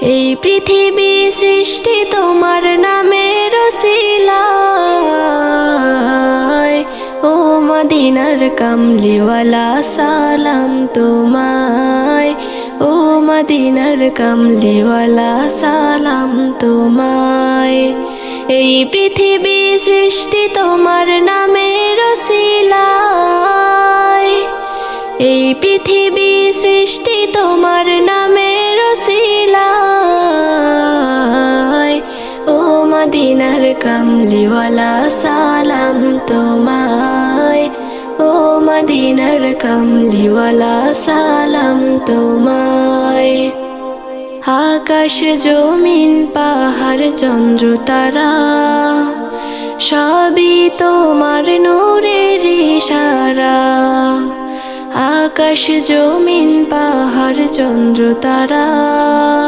এই পৃথিবী সৃষ্টি তোমার নামের ওসিলায়। ও মদিনার কামলিওয়ালা সালাম তোমায়। ও মদিনার কামলিওয়ালা সালাম তোমায়। এই পৃথিবী সৃষ্টি তোমার নামের ওসিলায়। এই পৃথিবী সৃষ্টি তোমার নামের ওসিলায়। ও মদিনার কামলিওয়ালা সালাম তোমায়। ও মদিনার কামলিওয়ালা সালাম তোমায়। আকাশ জমিন পাহাড় চন্দ্র তারা সবই তোমার নূরের ইশারা। আকাশ জমিন পাহাড় চন্দ্র তারা